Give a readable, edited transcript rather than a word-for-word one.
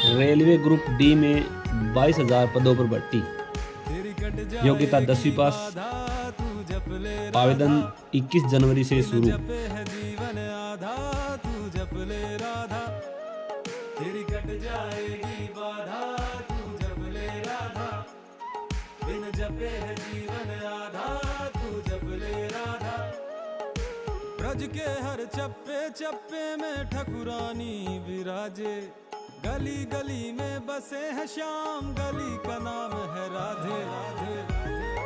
Railway group D में 22,000 पदों पर भर्ती। योग्यता 10वीं पास। आवेदन 21 जनवरी से शुरू। तेरी कट जाएगी बाधा तू जब ले राधा, बिन जपे है जीवन आधा तू जब ले राधा। ब्रज के हर चप्पे चप्पे में ठकुरानी विराजे, गली गली में बसे हैं श्याम, गली का नाम है राधे राधे राधे।